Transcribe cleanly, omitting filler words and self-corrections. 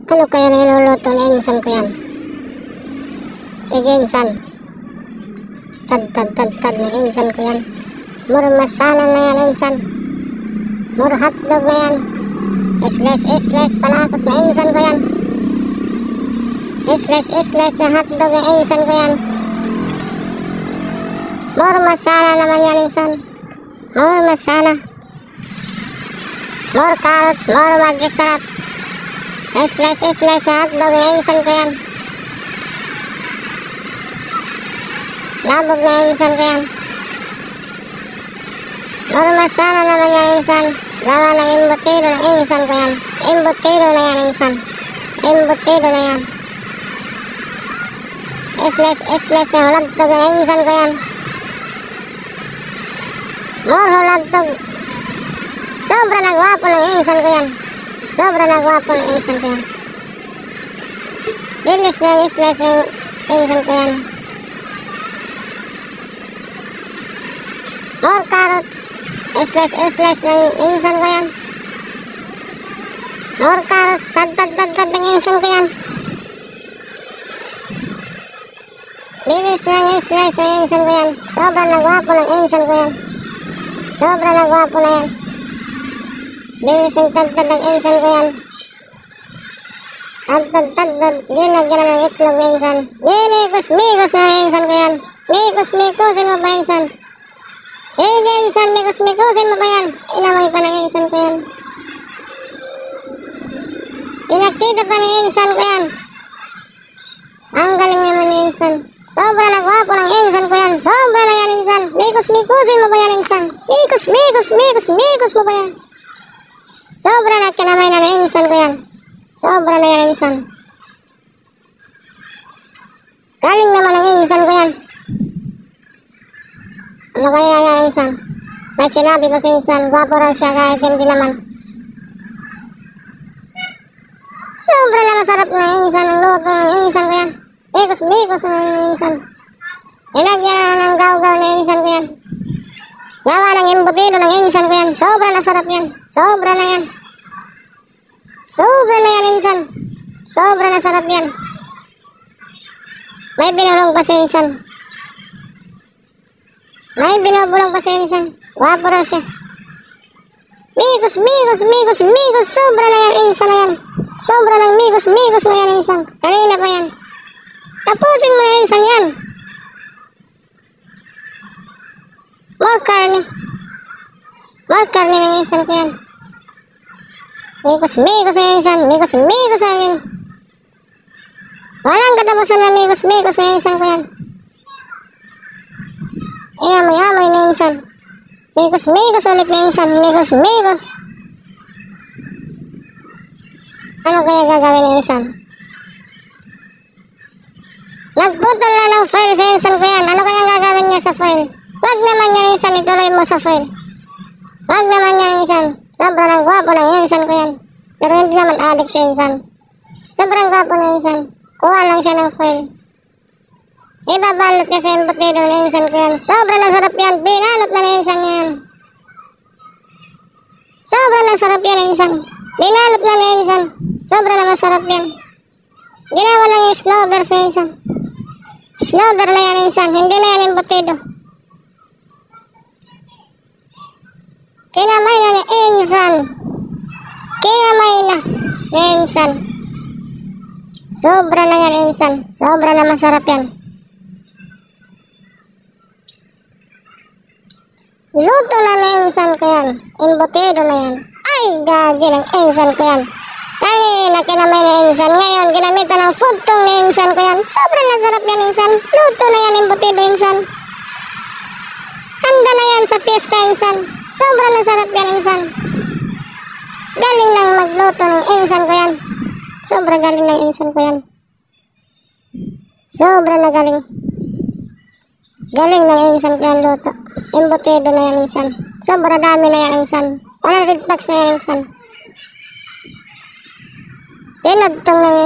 Ano kaya niluluto ni insan ko yan? Sige insan. Tad ni insan ko yan. Mura masana na yan insan. Mura hotdog na yan. Isles panakot na insan ko yan. Isles na hotdog na insan ko yan. Mura masana naman yan insan. Mura masana. More carrots, more magic sarap. Isles na hotdog na insan ko yan. Labog na insan ko yan. More masana naman yan insan. Gawa ng embutido ng insan ko yan. Embutido na yan insan. Embutido na yan. Isles na hulagtog ng insan ko yan. More hulagtog. Sobra na gwapo ng insan ko yan. Sobra na gwapo ng insan ko yan. Bilis ng isles ng insan ko yan. More carrots. Isles ng insan ko yan. More carrots. Tad ng insan ko yan. Bilis ng isles ng insan ko yan. Sobra na gwapo ng insan ko yan. Sobra na gwapo na yan. Bilis ng tad ng insan ko yan. Tad. Ginagyan ng itlog ng insan. Mikos na insan ko yan. Mikusin mo ba insan? Insan, mikusin mo ba yan? Inamoy pa ng insan ko yan. Pinakita pa ng insan ko yan. Ang galing naman ni insan. Sobra na gwapo ng insan ko yan. Sobra na yan insan. Mikusin mo ba yan insan? Mikos mo ba yan? Sobra na kinamay na ng insan ko yan. Sobra na yan insan. Galing naman ng insan ko yan. Ano kaya yan insan? May sinabi ko sa insan, gwapo raw siya kahit hindi naman. Sobra na masarap na insan ang luto ng insan ko yan. Mikos na insan. Nilagyan na ng gaw-gaw na insan ko yan. Gawa ng embutido ng insan ko yan. Sobra na sarap yan. Sobra na yan. Sobra na yan insan. Sobra na sarap yan. May binulong pa si insan. May binubulong pa si insan. Gwapo raw siya. Mikos. Sobra na yan insan na yan. Sobra ng mikos na yan insan. Kanina pa yan. Tapusin mo na insan yan. More karne ng insan ko yan. Mikos na insan. Mikos na yan. Walang katapusan na mikos na insan ko yan. Inamoy na insan. Mikos ulit na insan. Mikos. Ano kaya gagawin ng insan? Nagputol na ng foil sa insan ko yan. Ano kaya gagawin niya sa foil? Wag naman yan insan. Ituloy mo sa foil. Wag naman yan insan. Sobrang gwapo ng insan ko yan. Pero hindi naman adik si insan. Sobrang gwapo ng insan. Kuha lang siya ng foil. Ibabalot niya sa embutido ng insan ko yan. Sobrang nasarap yan. Binalot na ng insan yan. Sobrang nasarap yan insan. Binalot na ng insan. Sobrang na masarap yan. Ginawa lang yung snowber sa insan. Snowber na yan insan. Hindi na yan embutido. Kinamay na ni insan. Sobra na yan insan. Sobra na masarap yan. Luto na ng insan ko yan. Embutido na yan. Ay, gagi ng insan ko yan. Kanina kinamay na insan. Ngayon, ginamitan ng food tong na insan ko yan. Sobrang nasarap yan insan. Luto na yan, embutido insan. Handa na yan sa pista insan. Sobrang nasarap yan insan. Galing lang magluto ng insan ko yan. Sobrang galing ng insan ko yan. Sobrang na galing. Galing ng insan ko yan luto. Embutido na yan insan. Sobrang dami na yan insan. 100 packs na yan insan. Pinagtong na yan.